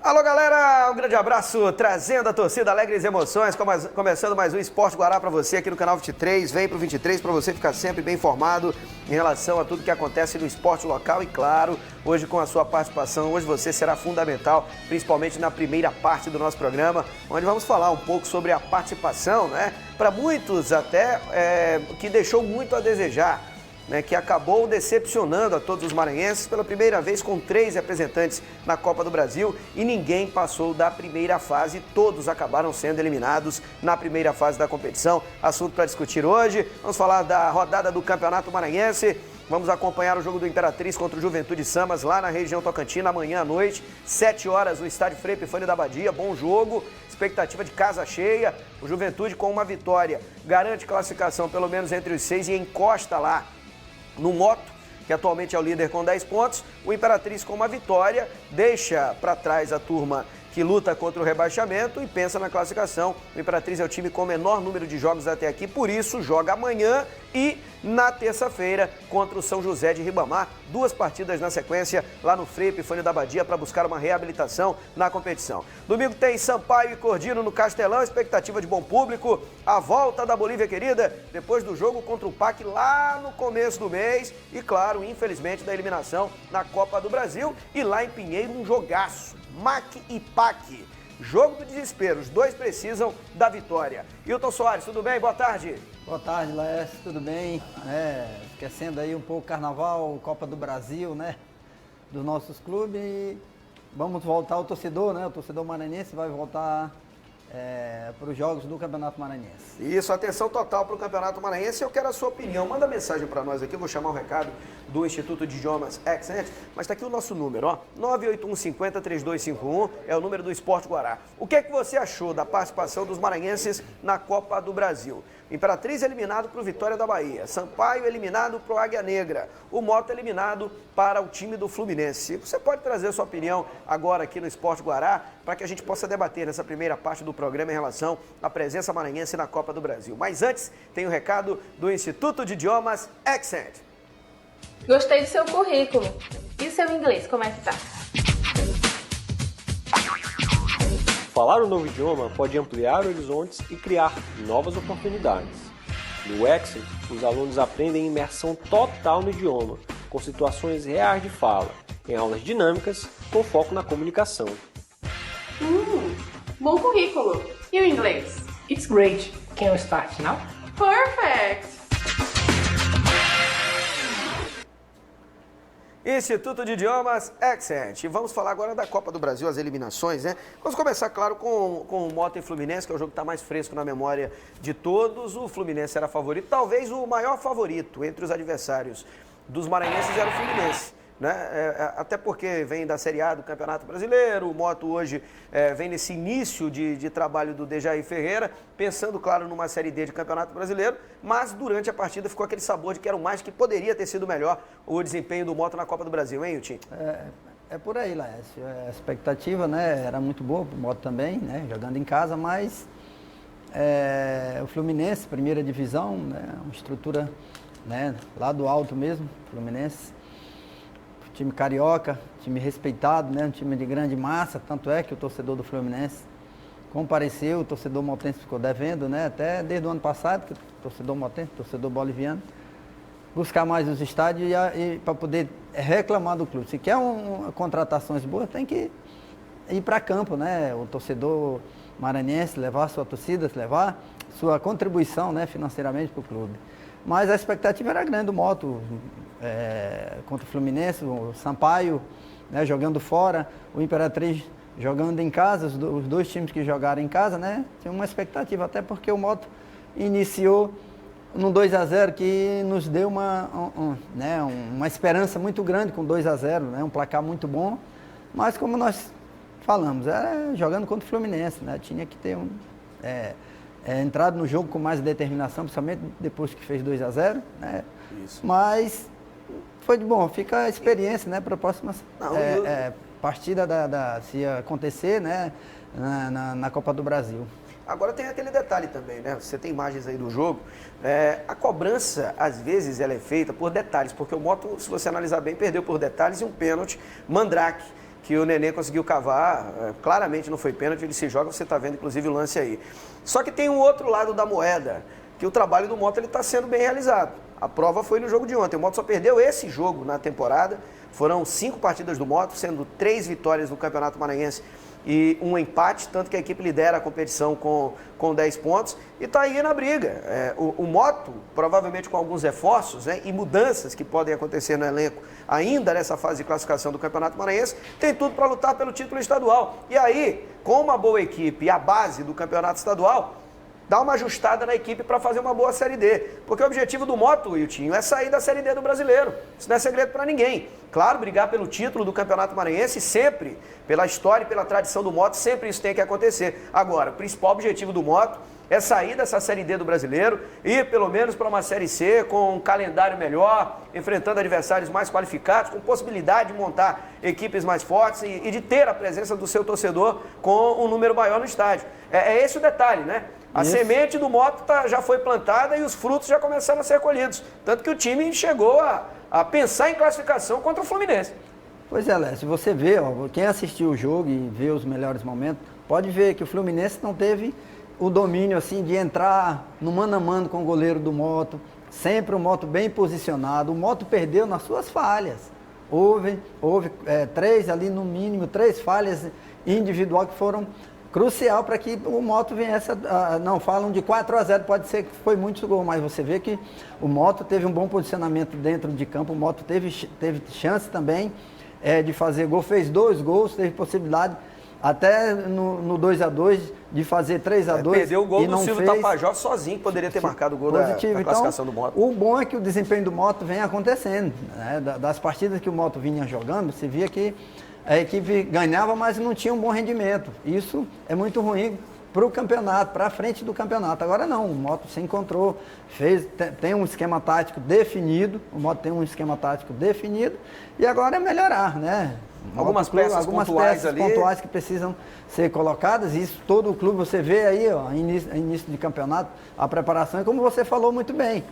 Alô, galera, um grande abraço, trazendo a torcida Alegres Emoções, começando mais um Esporte Guará para você aqui no canal 23, vem pro 23 para você ficar sempre bem informado em relação a tudo que acontece no esporte local e, claro, hoje com a sua participação, hoje você será fundamental, principalmente na primeira parte do nosso programa, onde vamos falar um pouco sobre a participação, né, para muitos até, que deixou muito a desejar, né, que acabou decepcionando a todos os maranhenses pela primeira vez com 3 representantes na Copa do Brasil e ninguém passou da primeira fase, todos acabaram sendo eliminados na primeira fase da competição. Assunto para discutir hoje, vamos falar da rodada do Campeonato Maranhense, vamos acompanhar o jogo do Imperatriz contra o Juventude Samas lá na região Tocantina, amanhã à noite, 7 horas no estádio Frei Epifânio da Abadia, bom jogo, expectativa de casa cheia, o Juventude com uma vitória garante classificação pelo menos entre os 6 e encosta lá no Moto, que atualmente é o líder com 10 pontos, o Imperatriz com uma vitória, deixa para trás a turma que luta contra o rebaixamento e pensa na classificação. O Imperatriz é o time com o menor número de jogos até aqui, por isso joga amanhã e na terça-feira contra o São José de Ribamar. 2 partidas na sequência lá no Frei Epifânio da Abadia para buscar uma reabilitação na competição. Domingo tem Sampaio e Cordino no Castelão, expectativa de bom público. A volta da Bolívia querida, depois do jogo contra o PAC lá no começo do mês. E claro, infelizmente, da eliminação na Copa do Brasil. E lá em Pinheiro, um jogaço. MAC e PAC. Jogo do desespero, os 2 precisam da vitória. Hilton Soares, tudo bem? Boa tarde. Boa tarde, Laércio, tudo bem? Esquecendo aí um pouco o Carnaval, Copa do Brasil, né? Dos nossos clubes. E vamos voltar ao torcedor, né? O torcedor maranhense vai voltar para os jogos do Campeonato Maranhense. Isso, atenção total para o Campeonato Maranhense. Eu quero a sua opinião. Manda mensagem para nós aqui, eu vou chamar o recado do Instituto de Idiomas Accent, mas está aqui o nosso número, ó, 981503251, é o número do Esporte Guará. O que é que você achou da participação dos maranhenses na Copa do Brasil? Imperatriz eliminado para o Vitória da Bahia, Sampaio eliminado para o Águia Negra, o Mota eliminado para o time do Fluminense. Você pode trazer a sua opinião agora aqui no Esporte Guará, para que a gente possa debater nessa primeira parte do programa em relação à presença maranhense na Copa do Brasil. Mas antes, tem o recado do Instituto de Idiomas Accent. Gostei do seu currículo. E o seu inglês, como é que tá? Falar um novo idioma pode ampliar horizontes e criar novas oportunidades. No Accent, os alunos aprendem imersão total no idioma, com situações reais de fala, em aulas dinâmicas com foco na comunicação. Bom currículo. E o inglês? It's great. Can we start now? Perfect! Instituto de Idiomas Accent. Vamos falar agora da Copa do Brasil, as eliminações, né? Vamos começar, claro, com o Mota e Fluminense, que é o jogo que está mais fresco na memória de todos. O Fluminense era favorito, talvez o maior favorito entre os adversários dos maranhenses era o Fluminense, né? Até porque vem da Série A do Campeonato Brasileiro, o Moto hoje vem nesse início de trabalho do Dejaí Ferreira, pensando, claro, numa Série D de Campeonato Brasileiro, mas durante a partida ficou aquele sabor de que era o mais que poderia ter sido melhor o desempenho do Moto na Copa do Brasil, hein, Hilton? É por aí, Laércio. A expectativa, né, era muito boa para o Moto também, né, jogando em casa, mas o Fluminense, primeira divisão, né, uma estrutura, né, lá do alto mesmo, Fluminense. Time carioca, time respeitado, né? Um time de grande massa, tanto é que o torcedor do Fluminense compareceu, o torcedor motense ficou devendo, né? Até desde o ano passado, que o torcedor motense, torcedor boliviano, buscar mais os estádios e para poder reclamar do clube. Se quer contratações boas, tem que ir para campo, né? O torcedor maranhense levar sua torcida, levar sua contribuição, né, financeiramente para o clube. Mas a expectativa era grande do Moto, contra o Fluminense, o Sampaio, né, jogando fora, o Imperatriz jogando em casa, os 2 times que jogaram em casa, né, tinha uma expectativa, até porque o Moto iniciou no 2-0 que nos deu uma esperança muito grande com 2-0, né, um placar muito bom, mas como nós falamos, era jogando contra o Fluminense, né, tinha que ter entrado no jogo com mais determinação, principalmente depois que fez 2-0, né? Isso. Mas foi de bom, fica a experiência, né, para a próxima partida se acontecer, né, na Copa do Brasil. Agora tem aquele detalhe também, né? Você tem imagens aí do jogo. A cobrança, às vezes, ela é feita por detalhes, porque o Moto, se você analisar bem, perdeu por detalhes e um pênalti. Mandrake que o Nenê conseguiu cavar. Claramente não foi pênalti, ele se joga, você está vendo inclusive o lance aí. Só que tem um outro lado da moeda, que o trabalho do Mota está sendo bem realizado. A prova foi no jogo de ontem. O Mota só perdeu esse jogo na temporada. Foram 5 partidas do Mota, sendo 3 vitórias no Campeonato Maranhense e um empate, tanto que a equipe lidera a competição com 10 pontos e está aí na briga. O Moto, provavelmente com alguns reforços, né, e mudanças que podem acontecer no elenco ainda nessa fase de classificação do Campeonato Maranhense, tem tudo para lutar pelo título estadual. E aí, com uma boa equipe e a base do Campeonato Estadual, dá uma ajustada na equipe para fazer uma boa Série D. Porque o objetivo do Moto, Wiltinho, é sair da Série D do Brasileiro. Isso não é segredo para ninguém. Claro, brigar pelo título do Campeonato Maranhense sempre, pela história e pela tradição do Moto, sempre isso tem que acontecer. Agora, o principal objetivo do Moto é sair dessa Série D do Brasileiro e ir pelo menos para uma Série C com um calendário melhor, enfrentando adversários mais qualificados, com possibilidade de montar equipes mais fortes e de ter a presença do seu torcedor com um número maior no estádio. É esse o detalhe, né? A semente do Moto já foi plantada e os frutos já começaram a ser colhidos. Tanto que o time chegou a pensar em classificação contra o Fluminense. Pois é, Léo, se você vê, ó, quem assistiu o jogo e vê os melhores momentos, pode ver que o Fluminense não teve o domínio assim de entrar no mano a mano com o goleiro do Moto, sempre o Moto bem posicionado. O Moto perdeu nas suas falhas. Houve 3 ali no mínimo, 3 falhas individuais que foram crucial para que o Moto viesse não falam de 4-0, pode ser que foi muito gol, mas você vê que o Moto teve um bom posicionamento dentro de campo, o Moto teve chance também de fazer gol, fez 2 gols, teve possibilidade até no 2-2 de fazer 3-2. Perdeu o gol do Silvio Tapajós sozinho, poderia ter marcado o gol da classificação do Moto. O bom é que o desempenho do Moto vem acontecendo, né? Das partidas que o Moto vinha jogando, você via que a equipe ganhava, mas não tinha um bom rendimento. Isso é muito ruim para o campeonato, para a frente do campeonato. Agora não, o Moto se encontrou, tem um esquema tático definido, o Moto tem um esquema tático definido e agora é melhorar, né? Algumas peças pontuais que precisam ser colocadas, e isso todo o clube, você vê aí, ó, início de campeonato, a preparação, e como você falou muito bem,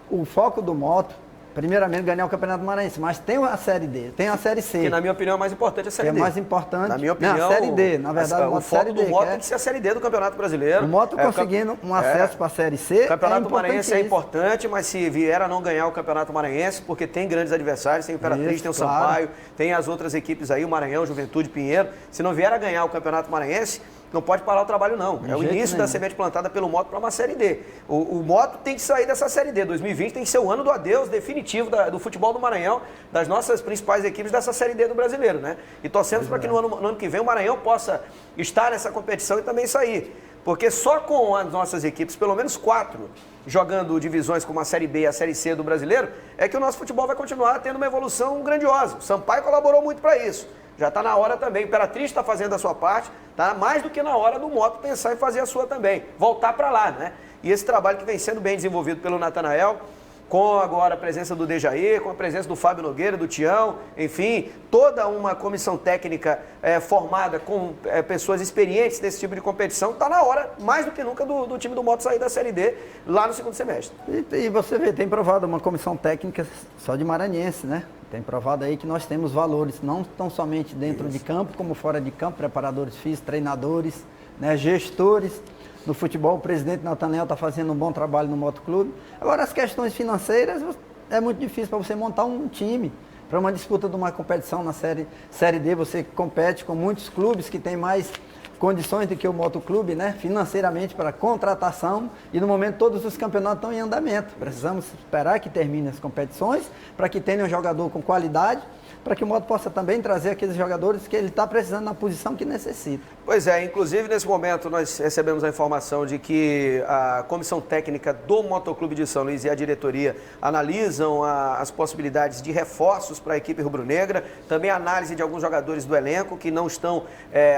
o foco do Moto, primeiramente, ganhar o Campeonato Maranhense, mas tem a Série D, tem a Série C. Que, na minha opinião, é mais importante a Série D. É mais importante. Na minha opinião, a Série D, na verdade, o foco do Moto tem que ser a Série D do Campeonato Brasileiro. O Moto conseguindo um acesso para a Série C. O Campeonato Maranhense é importante, mas se vier a não ganhar o Campeonato Maranhense, porque tem grandes adversários, tem o Imperatriz, tem o Sampaio, tem as outras equipes aí, o Maranhão, Juventude, Pinheiro. Se não vier a ganhar o Campeonato Maranhense, não pode parar o trabalho, não. É o início da semente plantada pelo Moto para uma Série D. O Moto tem que sair dessa Série D. 2020 tem que ser o ano do adeus definitivo do futebol do Maranhão, das nossas principais equipes dessa Série D do Brasileiro, né? E torcemos para que no ano que vem o Maranhão possa estar nessa competição e também sair. Porque só com as nossas equipes, pelo menos 4, jogando divisões como a Série B e a Série C do Brasileiro, é que o nosso futebol vai continuar tendo uma evolução grandiosa. O Sampaio colaborou muito para isso. Já está na hora também, o Imperatriz está fazendo a sua parte, tá mais do que na hora do Moto pensar em fazer a sua também, voltar para lá, né? E esse trabalho que vem sendo bem desenvolvido pelo Natanael, com agora a presença do Dejaí, com a presença do Fábio Nogueira, do Tião, enfim, toda uma comissão técnica formada com pessoas experientes nesse tipo de competição, está na hora, mais do que nunca, do time do Moto sair da Série D lá no segundo semestre. E você vê, tem provado uma comissão técnica só de maranhense, né? Tem provado aí que nós temos valores, não tão somente dentro de campo, como fora de campo, preparadores físicos, treinadores, né, gestores. No futebol, o presidente Natanael está fazendo um bom trabalho no Motoclube. Agora, as questões financeiras, é muito difícil para você montar um time. Para uma disputa de uma competição na série D, você compete com muitos clubes que têm mais condições do que o Motoclube, né, financeiramente para contratação, e no momento todos os campeonatos estão em andamento. Precisamos esperar que terminem as competições para que tenha um jogador com qualidade, para que o Moto possa também trazer aqueles jogadores que ele está precisando na posição que necessita. Pois é, inclusive nesse momento nós recebemos a informação de que a comissão técnica do Motoclube de São Luís e a diretoria analisam as possibilidades de reforços para a equipe rubro-negra, também a análise de alguns jogadores do elenco que não estão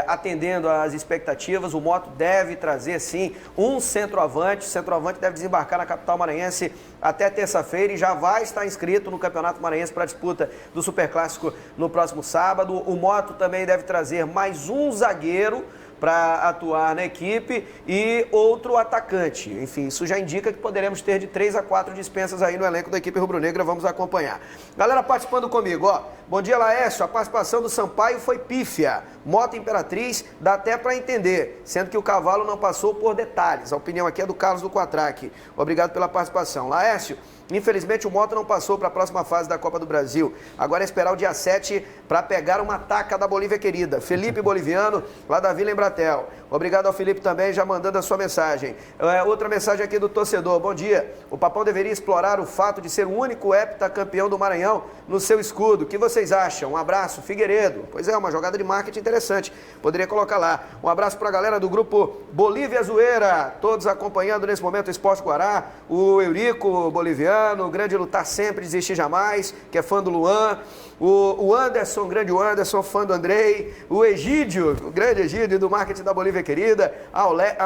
atendendo às expectativas. O Moto deve trazer sim um centroavante, o centroavante deve desembarcar na capital maranhense até terça-feira e já vai estar inscrito no Campeonato Maranhense para a disputa do Superclássico no próximo sábado. O Moto também deve trazer mais um zagueiro para atuar na equipe e outro atacante. Enfim, isso já indica que poderemos ter de 3 a 4 dispensas aí no elenco da equipe rubro-negra. Vamos acompanhar. Galera participando comigo, ó. Bom dia, Laércio. A participação do Sampaio foi pífia. Moto Imperatriz dá até para entender, sendo que o cavalo não passou por detalhes. A opinião aqui é do Carlos do Quatraque. Obrigado pela participação. Laércio, infelizmente o Moto não passou para a próxima fase da Copa do Brasil. Agora é esperar o dia 7 para pegar uma taca da Bolívia querida. Felipe Boliviano, lá da Vila Embratel. Obrigado ao Felipe também, já mandando a sua mensagem. Outra mensagem aqui do torcedor. Bom dia. O Papão deveria explorar o fato de ser o único heptacampeão do Maranhão no seu escudo. O que vocês acham? Um abraço, Figueiredo. Pois é, uma jogada de marketing interessante. Poderia colocar lá. Um abraço para a galera do grupo Bolívia Zoeira. Todos acompanhando nesse momento o Esporte Guará. O Eurico Boliviano, o grande lutar sempre, desistir jamais, que é fã do Luan. O Anderson, grande Anderson, fã do Andrei. O Egídio, o grande Egídio do marketing da Bolívia querida. A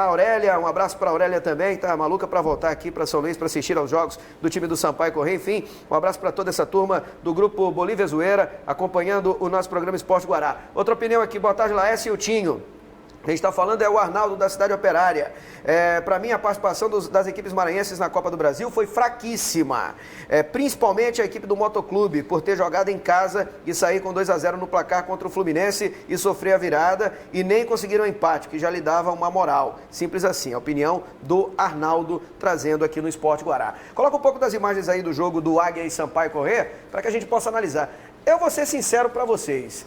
Aurélia, um abraço para a Aurélia também, tá maluca para voltar aqui para São Luís para assistir aos jogos do time do Sampaio Corrêa. Enfim, um abraço para toda essa turma do grupo Bolívia Zoeira, acompanhando o nosso programa Esporte Guará. Outra opinião aqui, boa tarde, Laércio e o Tinho. Quem está falando é o Arnaldo, da Cidade Operária. Para mim, a participação das equipes maranhenses na Copa do Brasil foi fraquíssima. Principalmente a equipe do Motoclube, por ter jogado em casa e sair com 2-0 no placar contra o Fluminense e sofrer a virada e nem conseguiram empate, que já lhe dava uma moral. Simples assim, a opinião do Arnaldo, trazendo aqui no Esporte Guará. Coloca um pouco das imagens aí do jogo do Águia e Sampaio Corrêa, para que a gente possa analisar. Eu vou ser sincero para vocês,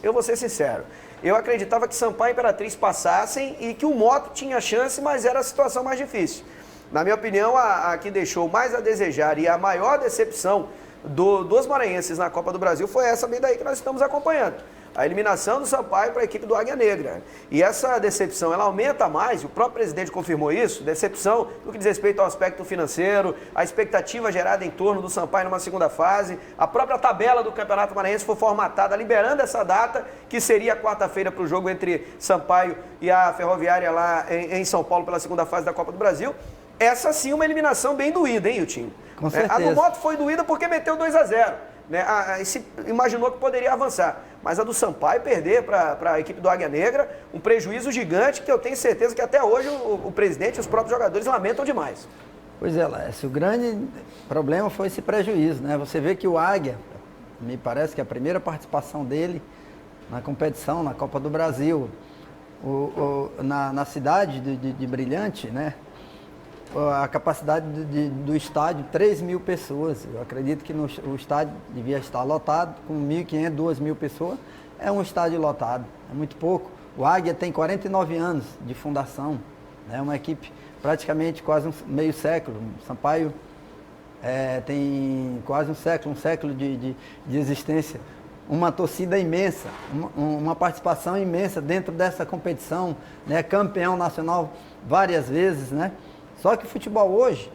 Eu acreditava que Sampaio e Imperatriz passassem e que o Moto tinha chance, mas era a situação mais difícil. Na minha opinião, a que deixou mais a desejar e a maior decepção dos maranhenses na Copa do Brasil foi essa bem daí que nós estamos acompanhando. A eliminação do Sampaio para a equipe do Águia Negra. E essa decepção, ela aumenta mais, o próprio presidente confirmou isso, decepção no que diz respeito ao aspecto financeiro, a expectativa gerada em torno do Sampaio numa segunda fase, a própria tabela do Campeonato Maranhense foi formatada, liberando essa data, que seria a quarta-feira para o jogo entre Sampaio e a Ferroviária lá em São Paulo pela segunda fase da Copa do Brasil. Essa sim uma eliminação bem doída, hein, Yutinho? Com certeza. A do Moto foi doída porque meteu 2-0. Né? Imaginou que poderia avançar, mas a do Sampaio perder para a equipe do Águia Negra, um prejuízo gigante que eu tenho certeza que até hoje o presidente e os próprios jogadores lamentam demais. Pois é, Laércio, o grande problema foi esse prejuízo, né? Você vê que o Águia, me parece que a primeira participação dele na competição, na Copa do Brasil, na cidade de Brilhante, né? A capacidade do estádio, 3.000 pessoas. Eu acredito que o estádio devia estar lotado, com 1.500, 2.000 pessoas. É um estádio lotado, é muito pouco. O Águia tem 49 anos de fundação, é uma equipe praticamente quase meio século. O Sampaio tem quase um século de existência. Uma torcida imensa, uma participação imensa dentro dessa competição, né? Campeão nacional várias vezes, né? Só que o futebol hoje,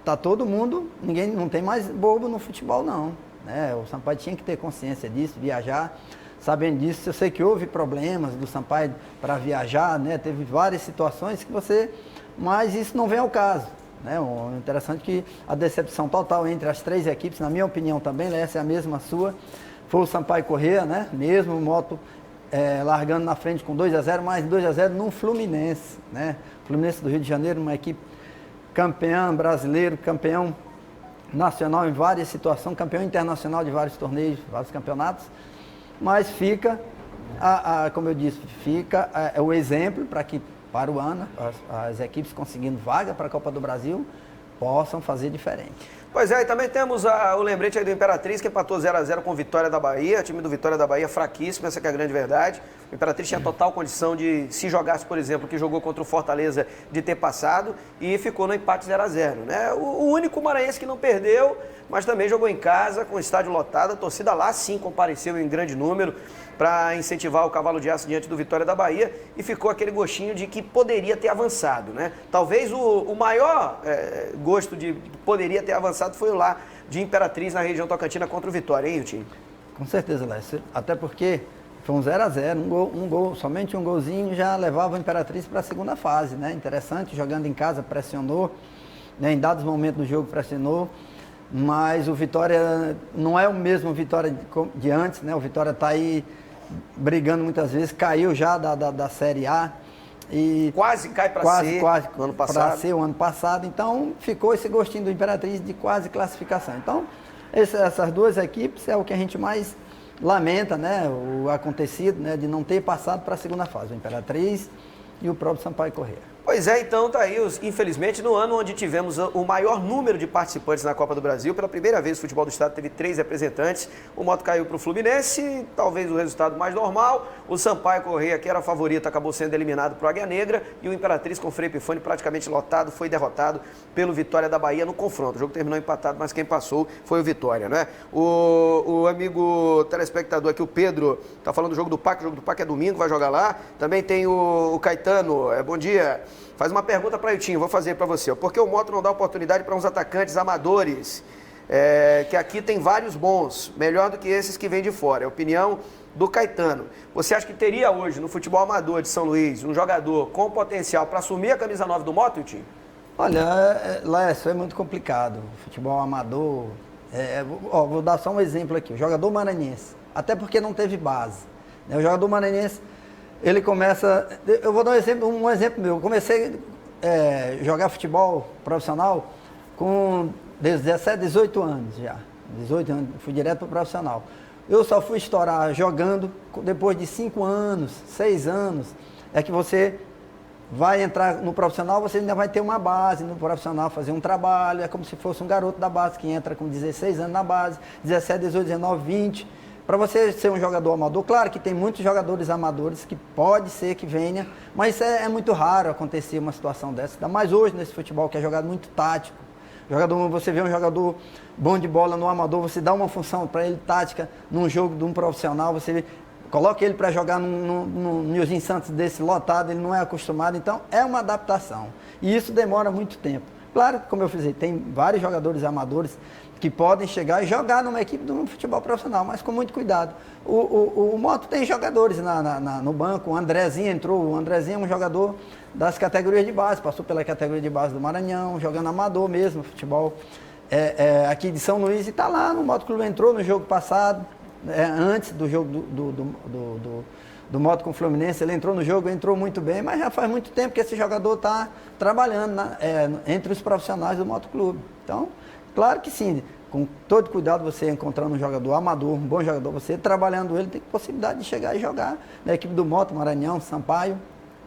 tá todo mundo, ninguém não tem mais bobo no futebol não, né? O Sampaio tinha que ter consciência disso, viajar, sabendo disso. Eu sei que houve problemas do Sampaio para viajar, né? Teve várias situações mas isso não vem ao caso, né? O interessante é que a decepção total entre as três equipes, na minha opinião também, essa é a mesma sua, foi o Sampaio Corrêa, né? Mesmo o Moto largando na frente com 2-0, mais 2-0 no Fluminense, né? Fluminense do Rio de Janeiro, uma equipe campeã brasileiro, campeão nacional em várias situações, campeão internacional de vários torneios, vários campeonatos, mas fica, como eu disse, fica o exemplo para o ano, as equipes conseguindo vaga para a Copa do Brasil possam fazer diferente. Pois é, e também temos o lembrete aí do Imperatriz, que empatou 0-0 com o Vitória da Bahia. O time do Vitória da Bahia fraquíssimo, essa que é a grande verdade. O Imperatriz tinha total condição de, se jogasse, por exemplo, que jogou contra o Fortaleza, de ter passado e ficou no empate 0-0. Né? O único maranhense que não perdeu, mas também jogou em casa, com o estádio lotado. A torcida lá sim compareceu em grande número para incentivar o Cavalo de Aço diante do Vitória da Bahia, e ficou aquele gostinho de que poderia ter avançado, né? Talvez o maior gosto de que poderia ter avançado foi o lá de Imperatriz na região Tocantina contra o Vitória, hein, Tim? Com certeza, Lécio. Até porque foi um 0-0, um gol, somente um golzinho já levava o Imperatriz para a segunda fase, né? Interessante, jogando em casa, pressionou, né? Em dados momentos do jogo pressionou, mas o Vitória não é o mesmo Vitória de antes, né? O Vitória está aí brigando muitas vezes, caiu já da Série A, E quase cai para C no ano passado. Para C o ano passado. Então, ficou esse gostinho do Imperatriz de quase classificação. Então, essas duas equipes é o que a gente mais lamenta, né? O acontecido, né? De não ter passado para a segunda fase. O Imperatriz e o próprio Sampaio Corrêa. Pois é, então tá aí, infelizmente, no ano onde tivemos o maior número de participantes na Copa do Brasil, pela primeira vez o futebol do estado teve 3 representantes, o Moto caiu para o Fluminense, talvez o resultado mais normal, o Sampaio Corrêa, que era favorito, acabou sendo eliminado para o Águia Negra, e o Imperatriz com o Frei Epifânio praticamente lotado, foi derrotado pelo Vitória da Bahia no confronto. O jogo terminou empatado, mas quem passou foi o Vitória, né? O amigo telespectador aqui, o Pedro, tá falando do jogo do PAC, o jogo do PAC é domingo, vai jogar lá. Também tem o Caetano, bom dia. Faz uma pergunta para o Itinho, vou fazer para você. Por que o Moto não dá oportunidade para uns atacantes amadores? Que aqui tem vários bons, melhor do que esses que vêm de fora. É a opinião do Caetano. Você acha que teria hoje, no futebol amador de São Luís, um jogador com potencial para assumir a camisa 9 do Moto, Itinho? Olha, Lécio, é muito complicado. Futebol amador... vou dar só um exemplo aqui. O jogador maranhense, até porque não teve base. Né? O jogador maranhense... Ele começa, eu vou dar um exemplo meu, eu comecei a jogar futebol profissional com 17, 18 anos já, 18 anos, fui direto para o profissional. Eu só fui estourar jogando depois de 5 anos, 6 anos, é que você vai entrar no profissional, você ainda vai ter uma base no profissional, fazer um trabalho, é como se fosse um garoto da base que entra com 16 anos na base, 17, 18, 19, 20... Para você ser um jogador amador, claro que tem muitos jogadores amadores que pode ser que venha, mas é muito raro acontecer uma situação dessa. Ainda mais hoje nesse futebol que é jogado muito tático. Você vê um jogador bom de bola no amador, você dá uma função para ele tática num jogo de um profissional, você coloca ele para jogar num Nilzinho Santos desse lotado, ele não é acostumado, então é uma adaptação. E isso demora muito tempo. Claro que, como eu fiz, tem vários jogadores amadores que podem chegar e jogar numa equipe do futebol profissional, mas com muito cuidado. O Moto tem jogadores no banco, o Andrezinho entrou, o Andrezinho é um jogador das categorias de base, passou pela categoria de base do Maranhão, jogando amador mesmo, futebol aqui de São Luís, e está lá no Moto Clube, entrou no jogo passado, antes do jogo do Moto com o Fluminense, ele entrou no jogo, entrou muito bem, mas já faz muito tempo que esse jogador está trabalhando entre os profissionais do Moto Clube. Então, claro que sim, com todo cuidado você encontrando um jogador amador, um bom jogador, você trabalhando ele, tem possibilidade de chegar e jogar na equipe do Moto, Maranhão, Sampaio,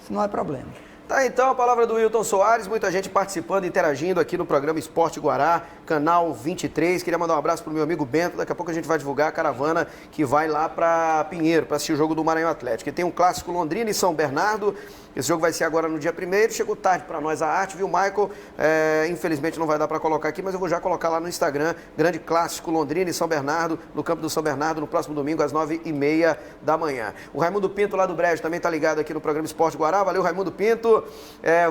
isso não é problema. Tá, então, a palavra do Wilton Soares, muita gente participando, interagindo aqui no programa Esporte Guará, canal 23. Queria mandar um abraço pro meu amigo Bento, daqui a pouco a gente vai divulgar a caravana que vai lá para Pinheiro, para assistir o jogo do Maranhão Atlético. E tem um clássico Londrina e São Bernardo, esse jogo vai ser agora no dia 1º, chegou tarde para nós a arte, viu, Michael? Infelizmente não vai dar para colocar aqui, mas eu vou já colocar lá no Instagram, grande clássico Londrina e São Bernardo, no campo do São Bernardo, no próximo domingo, às 9h30 da manhã. O Raimundo Pinto, lá do Brejo, também tá ligado aqui no programa Esporte Guará, valeu, Raimundo Pinto.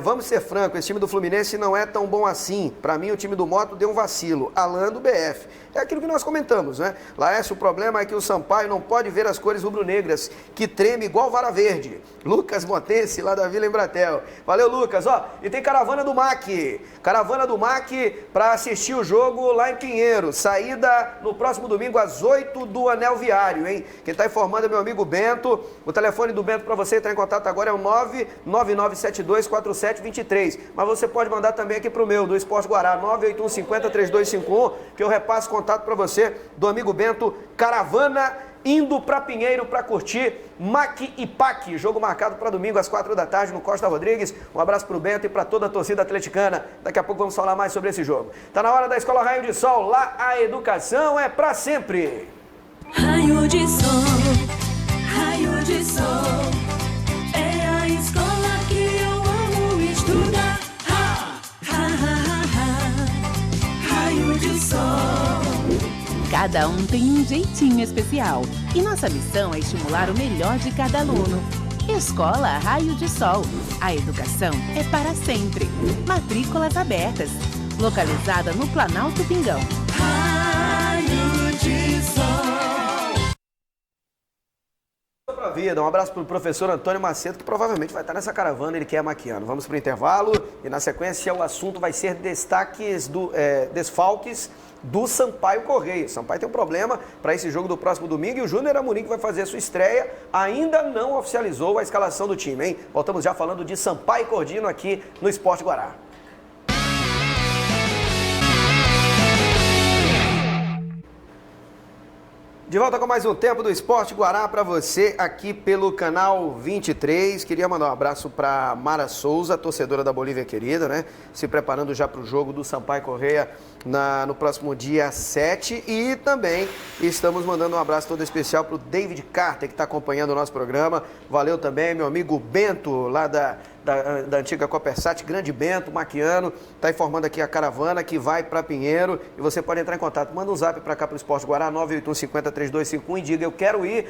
Vamos ser francos, esse time do Fluminense não é tão bom assim. Para mim, o time do Moto deu um vacilo. Alan do BF. É aquilo que nós comentamos, né? Laércio, o problema é que o Sampaio não pode ver as cores rubro-negras, que treme igual vara verde. Lucas Motense, lá da Vila Embratel. Valeu, Lucas. E tem caravana do MAC. Caravana do MAC para assistir o jogo lá em Pinheiro. Saída no próximo domingo às 8 do Anel Viário, hein? Quem está informando é meu amigo Bento. O telefone do Bento para você entrar em contato agora é o 999724723. Mas você pode mandar também aqui para o meu, do Esporte Guará, 981503251, que eu repasso contato para você, do amigo Bento. Caravana indo para Pinheiro para curtir MAC e PAC, jogo marcado para domingo às 4 da tarde no Costa Rodrigues. Um abraço para o Bento e para toda a torcida atleticana. Daqui a pouco vamos falar mais sobre esse jogo. Tá na hora da Escola Raio de Sol, lá a educação é para sempre. Raio de Sol, Raio de Sol, é a escola que eu amo estudar. Raio de Sol. Cada um tem um jeitinho especial e nossa missão é estimular o melhor de cada aluno. Escola Raio de Sol. A educação é para sempre. Matrículas abertas. Localizada no Planalto Pingão. Raio de Sol. vida. Um abraço para o professor Antônio Macedo, que provavelmente vai estar nessa caravana, ele que é maquiano. Vamos para o intervalo e na sequência o assunto vai ser desfalques do Sampaio Correia. Sampaio tem um problema para esse jogo do próximo domingo e o Júnior Amorim, que vai fazer a sua estreia, ainda não oficializou a escalação do time, hein? Voltamos já falando de Sampaio Cordino aqui no Esporte Guará. De volta com mais um tempo do Esporte Guará para você aqui pelo canal 23. Queria mandar um abraço para Mara Souza, torcedora da Bolívia querida, né? Se preparando já para o jogo do Sampaio Correia no próximo dia 7. E também estamos mandando um abraço todo especial para o David Carter, que está acompanhando o nosso programa. Valeu também, meu amigo Bento, lá da antiga Copersat, grande Bento, maquiano, está informando aqui a caravana que vai para Pinheiro e você pode entrar em contato. Manda um zap para cá para o Esporte Guará, 981503251 e diga: eu quero ir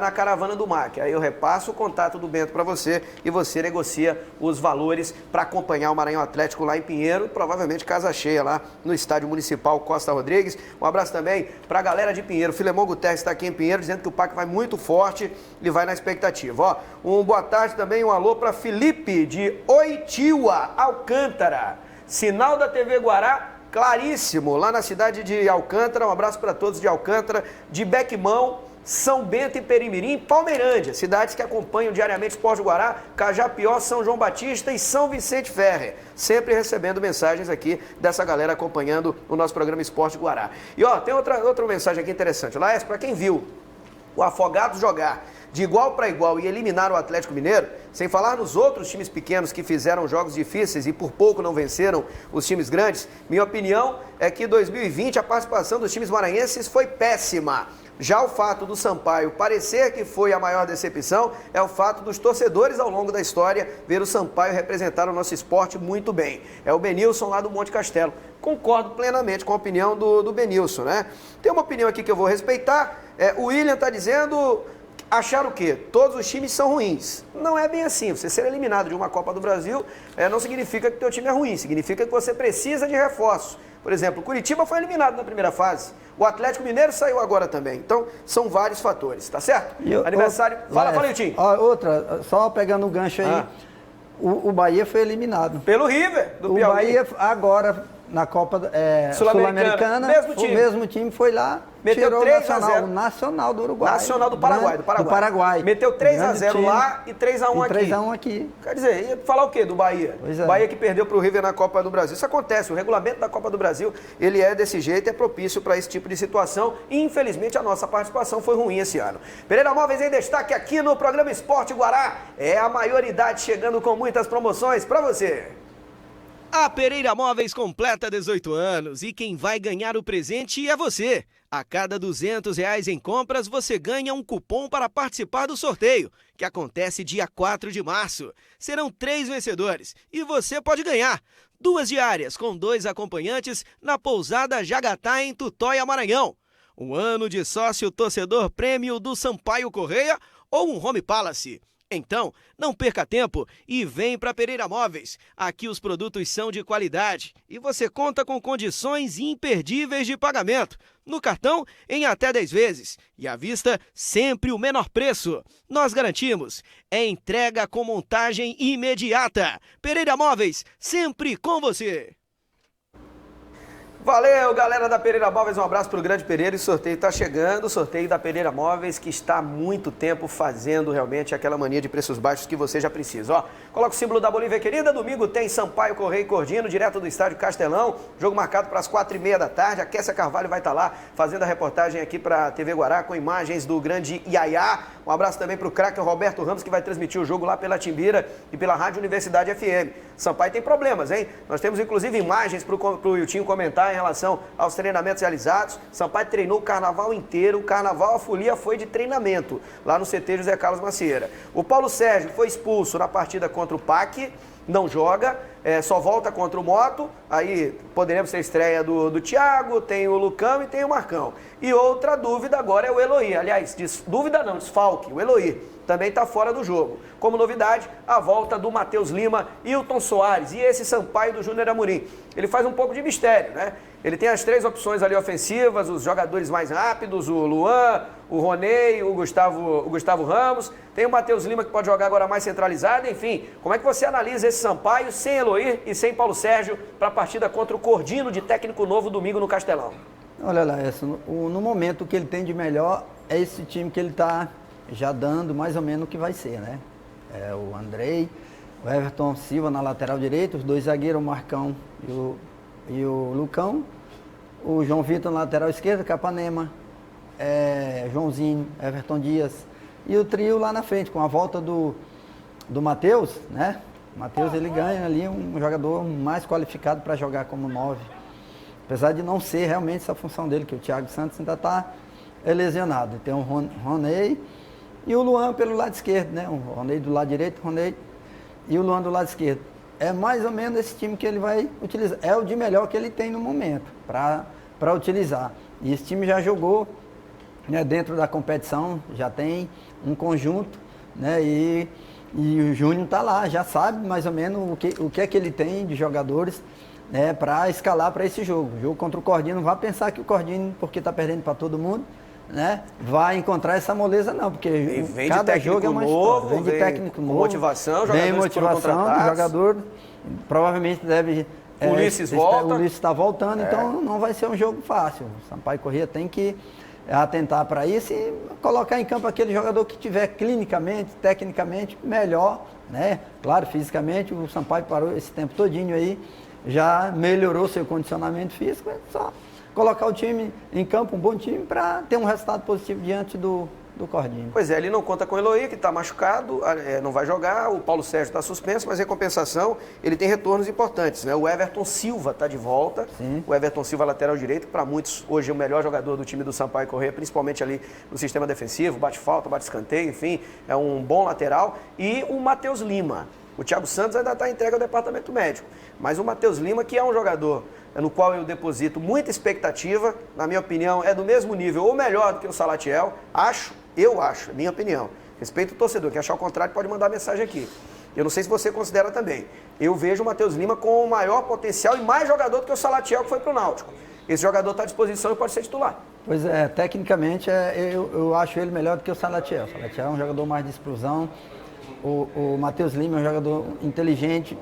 na caravana do MAC. Aí eu repasso o contato do Bento para você e você negocia os valores para acompanhar o Maranhão Atlético lá em Pinheiro, provavelmente casa cheia lá no Estádio Municipal Costa Rodrigues. Um abraço também para a galera de Pinheiro. Filemon Guterres está aqui em Pinheiro dizendo que o PAC vai muito forte e vai na expectativa. Ó, boa tarde também, um alô para Felipe de Oitiuá, Alcântara. Sinal da TV Guará claríssimo, lá na cidade de Alcântara. Um abraço para todos de Alcântara, de Bequimão, São Bento e Perimirim, Palmeirândia, cidades que acompanham diariamente o Esporte Guará, Cajapió, São João Batista e São Vicente Ferrer. Sempre recebendo mensagens aqui dessa galera acompanhando o nosso programa Esporte Guará. E ó, tem outra mensagem aqui interessante. Laércio, para quem viu o Afogados jogar de igual para igual e eliminar o Atlético Mineiro, sem falar nos outros times pequenos que fizeram jogos difíceis e por pouco não venceram os times grandes, minha opinião é que em 2020 a participação dos times maranhenses foi péssima. Já o fato do Sampaio parecer que foi a maior decepção é o fato dos torcedores ao longo da história ver o Sampaio representar o nosso esporte muito bem. É o Benilson lá do Monte Castelo. Concordo plenamente com a opinião do Benilson, né? Tem uma opinião aqui que eu vou respeitar. O William está dizendo... Achar o quê? Todos os times são ruins. Não é bem assim. Você ser eliminado de uma Copa do Brasil não significa que o teu time é ruim. Significa que você precisa de reforço. Por exemplo, o Curitiba foi eliminado na primeira fase. O Atlético Mineiro saiu agora também. Então, são vários fatores, tá certo? Aniversário... Fala, Itinho. Outra, só pegando o gancho aí. O Bahia foi eliminado. Pelo River, do Piauí. O Bahia agora, na Copa Sul-Americana, o mesmo time foi lá... Meteu 3-0. O Nacional do Uruguai. Nacional do Paraguai. Do Paraguai. Meteu 3-0 lá e 3-1 aqui. 3-1 aqui. Quer dizer, ia falar o quê do Bahia? Pois é. Bahia que perdeu para o River na Copa do Brasil. Isso acontece. O regulamento da Copa do Brasil, ele é desse jeito, é propício para esse tipo de situação. E, infelizmente, a nossa participação foi ruim esse ano. Pereira Móveis em destaque aqui no programa Esporte Guará. É a maioridade chegando com muitas promoções para você. A Pereira Móveis completa 18 anos e quem vai ganhar o presente é você. A cada R$200 em compras, você ganha um cupom para participar do sorteio, que acontece dia 4 de março. Serão 3 vencedores e você pode ganhar 2 diárias com 2 acompanhantes na pousada Jagatá, em Tutóia, Maranhão. Um ano de sócio torcedor prêmio do Sampaio Correia ou um Home Palace. Então, não perca tempo e vem para Pereira Móveis. Aqui os produtos são de qualidade e você conta com condições imperdíveis de pagamento. No cartão, em até 10 vezes. E à vista, sempre o menor preço. Nós garantimos. É entrega com montagem imediata. Pereira Móveis, sempre com você. Valeu, galera da Pereira Móveis, um abraço pro grande Pereira. E o sorteio tá chegando, o sorteio da Pereira Móveis, que está há muito tempo fazendo realmente aquela mania de preços baixos que você já precisa. Ó, coloca o símbolo da Bolívia querida, domingo tem Sampaio Correia e Cordino, direto do estádio Castelão, jogo marcado para as 4h30 da tarde. A Kessia Carvalho vai estar lá fazendo a reportagem aqui para a TV Guará com imagens do grande Iaiá. Um abraço também pro craque Roberto Ramos, que vai transmitir o jogo lá pela Timbira e pela Rádio Universidade FM. Sampaio tem problemas, hein? Nós temos inclusive imagens pro Yutinho comentar em relação aos treinamentos realizados. Sampaio treinou o carnaval inteiro, o carnaval, a folia foi de treinamento, lá no CT José Carlos Macieira. O Paulo Sérgio foi expulso na partida contra o PAC, não joga, só volta contra o Moto, aí poderemos ter estreia do Thiago, tem o Lucão e tem o Marcão. E outra dúvida agora é o Eloy, aliás, dúvida não, desfalque, o Eloy também está fora do jogo. Como novidade, a volta do Matheus Lima e o Hilton Soares, e esse Sampaio do Júnior Amorim. Ele faz um pouco de mistério, né? Ele tem as 3 opções ali ofensivas, os jogadores mais rápidos, o Luan, o Roney, o Gustavo Ramos. Tem o Matheus Lima que pode jogar agora mais centralizado. Enfim, como é que você analisa esse Sampaio sem Eloy e sem Paulo Sérgio para a partida contra o Cordino de técnico novo domingo no Castelão? Olha lá, no momento que ele tem de melhor é esse time que ele está já dando mais ou menos o que vai ser, né? É o Andrei, o Everton Silva na lateral direita, os 2 zagueiros, o Marcão e o Lucão, o João Vitor na lateral esquerda, Capanema, Joãozinho, Everton Dias e o trio lá na frente, com a volta do Matheus, né? O Matheus ele ganha ali um jogador mais qualificado para jogar como 9. Apesar de não ser realmente essa função dele, que o Thiago Santos ainda está lesionado. Tem o Roney e o Luan pelo lado esquerdo, né? O Roney do lado direito, o Roney e o Luan do lado esquerdo. É mais ou menos esse time que ele vai utilizar. É o de melhor que ele tem no momento para utilizar. E esse time já jogou, né, dentro da competição, já tem um conjunto, né? E o Júnior está lá, já sabe mais ou menos o que é que ele tem de jogadores, né, para escalar para esse jogo. O jogo contra o Cordino, não vai pensar que o Cordino, porque está perdendo para todo mundo, né, vai encontrar essa moleza não, porque cada jogo é uma história. Vem de técnico novo, motivação, vem motivação do jogador, provavelmente deve... O Ulisses volta. O Ulisses está voltando, então não vai ser um jogo fácil. O Sampaio Corrêa tem que atentar para isso e colocar em campo aquele jogador que tiver clinicamente, tecnicamente melhor, né? Claro, fisicamente, o Sampaio parou esse tempo todinho aí, já melhorou seu condicionamento físico, é só colocar o time em campo, um bom time, para ter um resultado positivo diante do Cordinho. Pois é, ele não conta com o Eloy, que está machucado, não vai jogar, o Paulo Sérgio está suspenso, mas em compensação ele tem retornos importantes, né? O Everton Silva está de volta. Sim. O Everton Silva, lateral direito, para muitos hoje é o melhor jogador do time do Sampaio Corrêa, principalmente ali no sistema defensivo, bate falta, bate escanteio, enfim, é um bom lateral. E o Matheus Lima. O Thiago Santos ainda está entregue ao departamento médico, mas o Matheus Lima, que é um jogador no qual eu deposito muita expectativa, na minha opinião, é do mesmo nível ou melhor do que o Salatiel, eu acho, minha opinião. Respeito o torcedor, que achar o contrário pode mandar mensagem aqui. Eu não sei se você considera também. Eu vejo o Matheus Lima com o maior potencial e mais jogador do que o Salatiel, que foi para o Náutico. Esse jogador está à disposição e pode ser titular. Pois é, tecnicamente eu acho ele melhor do que o Salatiel. O Salatiel é um jogador mais de explosão. O Matheus Lima é um jogador inteligente,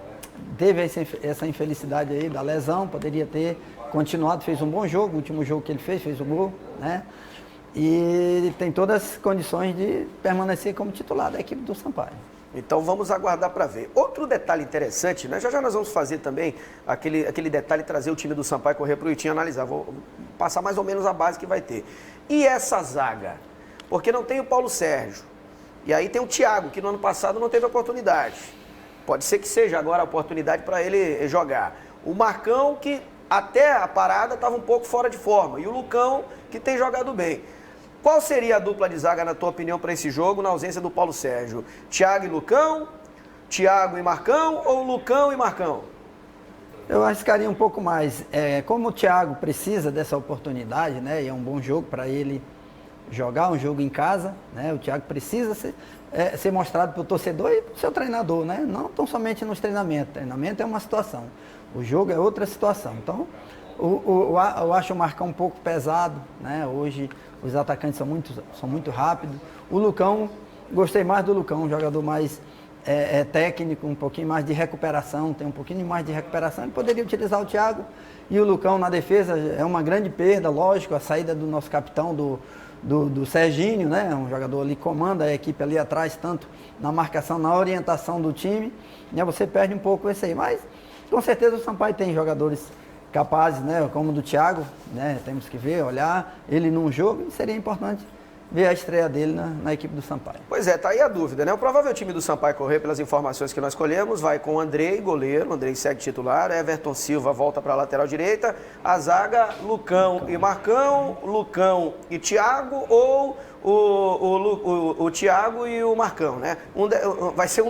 teve essa infelicidade aí da lesão, poderia ter continuado, fez um bom jogo, o último jogo que ele fez o gol, né? E tem todas as condições de permanecer como titular da equipe do Sampaio. Então vamos aguardar para ver. Outro detalhe interessante, né? Já nós vamos fazer também aquele detalhe, trazer o time do Sampaio Corrêa para o Itinho analisar. Vou passar mais ou menos a base que vai ter. E essa zaga? Porque não tem o Paulo Sérgio. E aí tem o Thiago, que no ano passado não teve oportunidade. Pode ser que seja agora a oportunidade para ele jogar. O Marcão, que até a parada estava um pouco fora de forma. E o Lucão, que tem jogado bem. Qual seria a dupla de zaga, na tua opinião, para esse jogo, na ausência do Paulo Sérgio? Thiago e Lucão? Thiago e Marcão? Ou Lucão e Marcão? Eu arriscaria um pouco mais. Como o Thiago precisa dessa oportunidade, né? E é um bom jogo para ele jogar, um jogo em casa, né? O Thiago precisa ser mostrado para o torcedor e para o seu treinador, né? Não tão somente nos treinamentos. Treinamento é uma situação, o jogo é outra situação. Então, eu acho o Marcão um pouco pesado, né? Hoje os atacantes são muito rápidos. O Lucão, gostei mais do Lucão, um jogador mais técnico, um pouquinho mais de recuperação, tem um pouquinho mais de recuperação. Ele poderia utilizar o Thiago e o Lucão na defesa. É uma grande perda, lógico, a saída do nosso capitão, do Serginho, né? Um jogador ali que comanda a equipe ali atrás, tanto na marcação, na orientação do time, né? Você perde um pouco esse aí, mas com certeza o Sampaio tem jogadores capazes, né? Como o do Thiago, né? Temos que ver, olhar ele num jogo, e seria importante ver a estreia dele na equipe do Sampaio. Pois é, tá aí a dúvida, né? O provável time do Sampaio Corrêa, pelas informações que nós colhemos, vai com o Andrei, goleiro, o Andrei segue titular, Everton Silva volta para a lateral direita, a zaga, Lucão e Marcão, Lucão e Thiago, ou o Thiago e o Marcão, né? Vai ser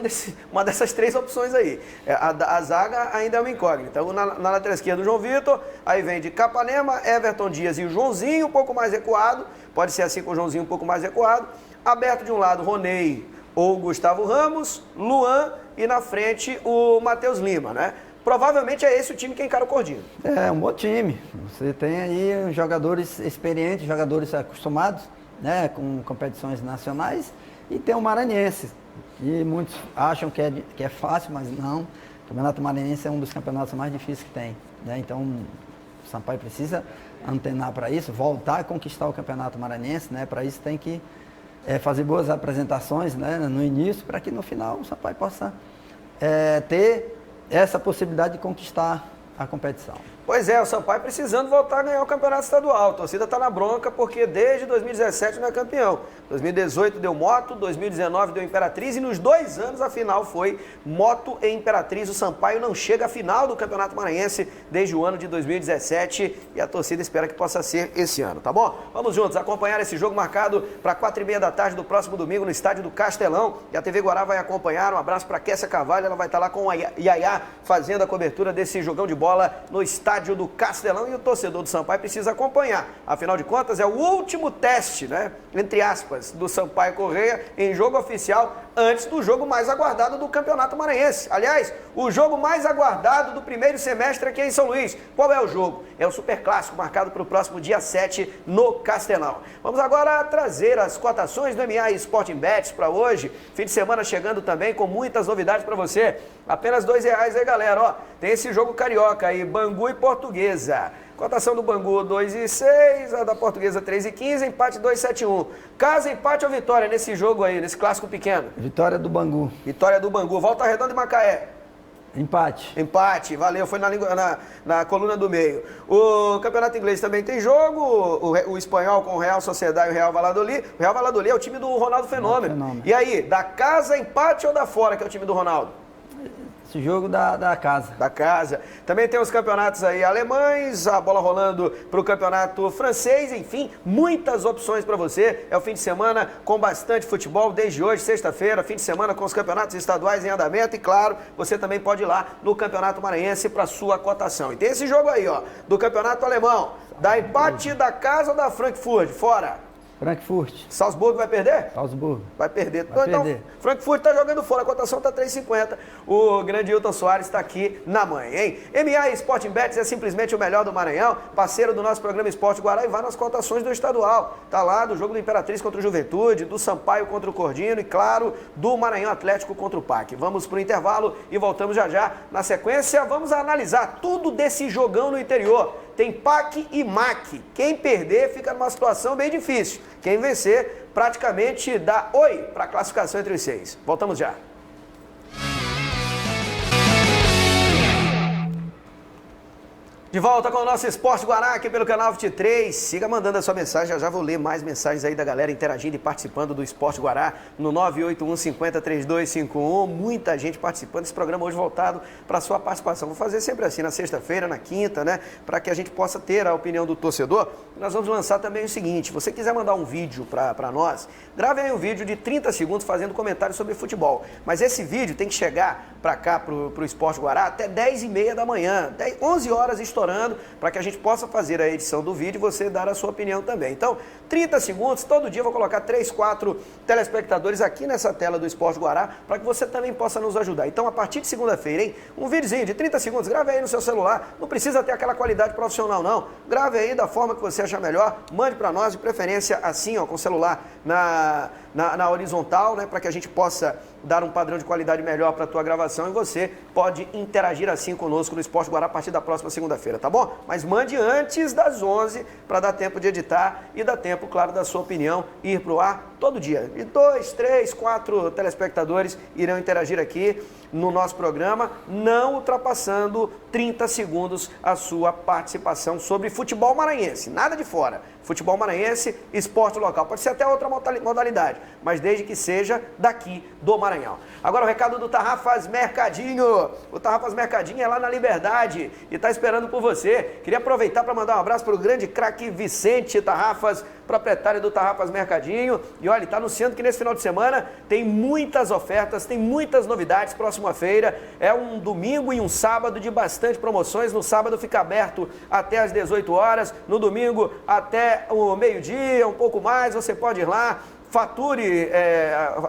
uma dessas três opções aí. A zaga ainda é uma incógnita. Então, na lateral esquerda, o João Vitor, aí vem de Capanema, Everton Dias e o Joãozinho, um pouco mais recuado, pode ser assim com o Joãozinho um pouco mais recuado, aberto de um lado, Roney ou Gustavo Ramos, Luan e na frente o Matheus Lima, né? provavelmente é esse o time que encara o Cordino. É um bom time. Você tem aí jogadores experientes, jogadores acostumados, né, com competições nacionais, e tem o Maranhense. E muitos acham que é fácil, mas não. O Campeonato Maranhense é um dos campeonatos mais difíceis que tem, né? Então, o Sampaio precisa antenar para isso, voltar a conquistar o Campeonato Maranhense, né? Para isso tem que fazer boas apresentações, né, no início, para que no final o Sampaio possa ter essa possibilidade de conquistar a competição. Pois é, o Sampaio precisando voltar a ganhar o campeonato estadual. A torcida está na bronca porque desde 2017 não é campeão. 2018 deu Moto, 2019 deu Imperatriz e nos 2 anos a final foi Moto e Imperatriz. O Sampaio não chega à final do Campeonato Maranhense desde o ano de 2017 e a torcida espera que possa ser esse ano, tá bom? Vamos juntos acompanhar esse jogo marcado para 4h30 da tarde do próximo domingo no estádio do Castelão. E a TV Guará vai acompanhar. Um abraço para Kessia Carvalho, ela vai estar lá com a Yaya fazendo a cobertura desse jogão de bola no estádio do Castelão e o torcedor do Sampaio precisa acompanhar. Afinal de contas, é o último teste, né, entre aspas, do Sampaio Corrêa em jogo oficial antes do jogo mais aguardado do Campeonato Maranhense. Aliás, o jogo mais aguardado do primeiro semestre aqui em São Luís. Qual é o jogo? É o Superclássico, marcado para o próximo dia 7 no Castelão. Vamos agora trazer as cotações do MA Sporting Bets para hoje. Fim de semana chegando também com muitas novidades para você. Apenas R$2 aí, galera. Ó, tem esse jogo carioca aí, Bangu e Portuguesa. Cotação do Bangu 2,6, a da Portuguesa 3,15, empate 2,71. Casa, empate ou vitória nesse jogo aí, nesse clássico pequeno? Vitória do Bangu. Vitória do Bangu. Volta Redonda e Macaé. Empate. Empate, valeu, foi na coluna do meio. O Campeonato Inglês também tem jogo, o Espanhol com o Real Sociedade e o Real Valladolid. O Real Valladolid é o time do Ronaldo Fenômeno. E aí, da casa, empate ou da fora, que é o time do Ronaldo? Esse jogo da casa. Da casa. Também tem os campeonatos aí alemães, a bola rolando para o campeonato francês, enfim, muitas opções para você. É o fim de semana com bastante futebol, desde hoje, sexta-feira, fim de semana com os campeonatos estaduais em andamento e, claro, você também pode ir lá no Campeonato Maranhense para sua cotação. E tem esse jogo aí, ó, do campeonato alemão, da empate da casa ou da Frankfurt, fora. Frankfurt. Salzburgo vai perder? Salzburgo. Vai perder. Vai então, perder. Frankfurt está jogando fora, a cotação está 3,50. O grande Hilton Soares está aqui na manhã, hein? MA Sporting Bets é simplesmente o melhor do Maranhão, parceiro do nosso programa Esporte Guará e vai nas cotações do estadual. Tá lá do jogo do Imperatriz contra o Juventude, do Sampaio contra o Cordino e, claro, do Maranhão Atlético contra o PAC. Vamos para o intervalo e voltamos já já. Na sequência, vamos analisar tudo desse jogão no interior. Tem PAC e MAC. Quem perder fica numa situação bem difícil. Quem vencer praticamente dá oi para a classificação entre os 6. Voltamos já. De volta com o nosso Esporte Guará aqui pelo canal 23. Siga mandando a sua mensagem, já vou ler mais mensagens aí da galera interagindo e participando do Esporte Guará no 981 50 3251. Muita gente participando desse programa hoje voltado para a sua participação. Vou fazer sempre assim, na sexta-feira, na quinta, né? Para que a gente possa ter a opinião do torcedor. Nós vamos lançar também o seguinte, se você quiser mandar um vídeo para nós, grave aí um vídeo de 30 segundos fazendo comentário sobre futebol. Mas esse vídeo tem que chegar para cá, para o Esporte Guará, até 10h30 da manhã, 11 horas estourando, para que a gente possa fazer a edição do vídeo e você dar a sua opinião também. Então, 30 segundos, todo dia eu vou colocar 3, 4 telespectadores aqui nessa tela do Esporte Guará, para que você também possa nos ajudar. Então, a partir de segunda-feira, hein, um videozinho de 30 segundos, grave aí no seu celular, não precisa ter aquela qualidade profissional não, grave aí da forma que você achar melhor, mande para nós, de preferência assim, ó, com o celular na horizontal, né, para que a gente possa dar um padrão de qualidade melhor para a tua gravação e você pode interagir assim conosco no Esporte Guará a partir da próxima segunda-feira, tá bom? Mas mande antes das 11 para dar tempo de editar e dar tempo, claro, da sua opinião ir para o ar todo dia. E 2, 3, 4 telespectadores irão interagir aqui no nosso programa, não ultrapassando 30 segundos a sua participação sobre futebol maranhense, nada de fora. Futebol maranhense, esporte local. Pode ser até outra modalidade, mas desde que seja daqui do Maranhão. Agora o recado do Tarrafas Mercadinho. O Tarrafas Mercadinho é lá na Liberdade e está esperando por você. Queria aproveitar para mandar um abraço para o grande craque Vicente Tarrafas, proprietário do Tarrafas Mercadinho. E olha, está anunciando que nesse final de semana tem muitas ofertas, tem muitas novidades. Próxima feira é um domingo e um sábado de bastante promoções. No sábado fica aberto até às 18 horas, no domingo até o meio-dia, um pouco mais. Você pode ir lá, fature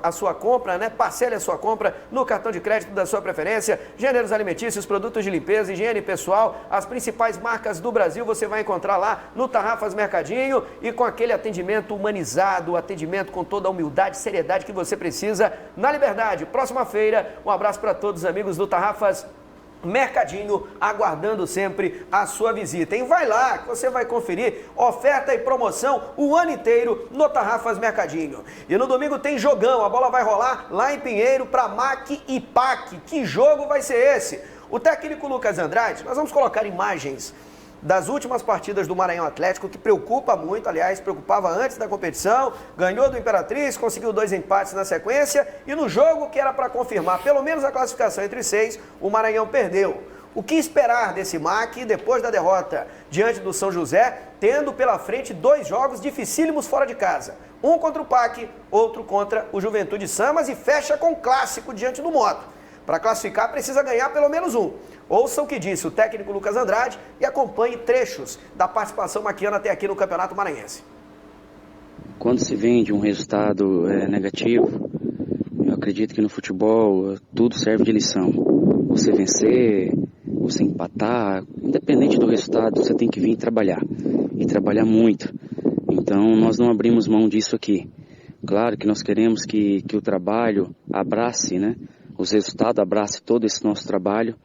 a sua compra, né? Parcele a sua compra no cartão de crédito da sua preferência. Gêneros alimentícios, produtos de limpeza, higiene pessoal, as principais marcas do Brasil você vai encontrar lá no Tarrafas Mercadinho e com aquele atendimento humanizado, atendimento com toda a humildade e seriedade que você precisa na Liberdade. Próxima feira, um abraço para todos os amigos do Tarrafas Mercadinho, aguardando sempre a sua visita. E vai lá, que você vai conferir oferta e promoção o ano inteiro no Tarrafas Mercadinho. E no domingo tem jogão, a bola vai rolar lá em Pinheiro para MAC e PAC. Que jogo vai ser esse? O técnico Lucas Andrade, nós vamos colocar imagens das últimas partidas do Maranhão Atlético, que preocupa muito, aliás, preocupava antes da competição, ganhou do Imperatriz, conseguiu 2 empates na sequência, e no jogo que era para confirmar pelo menos a classificação entre 6, o Maranhão perdeu. O que esperar desse MAC depois da derrota diante do São José, tendo pela frente 2 jogos dificílimos fora de casa? Um contra o PAC, outro contra o Juventude Samas, e fecha com clássico diante do Moto. Para classificar precisa ganhar pelo menos um. Ouça o que disse o técnico Lucas Andrade e acompanhe trechos da participação maquiana até aqui no Campeonato Maranhense. Quando se vem de um resultado negativo, eu acredito que no futebol tudo serve de lição. Você vencer, você empatar, independente do resultado, você tem que vir trabalhar. E trabalhar muito. Então nós não abrimos mão disso aqui. Claro que nós queremos que o trabalho abrace, né? Os resultados abracem todo esse nosso trabalho.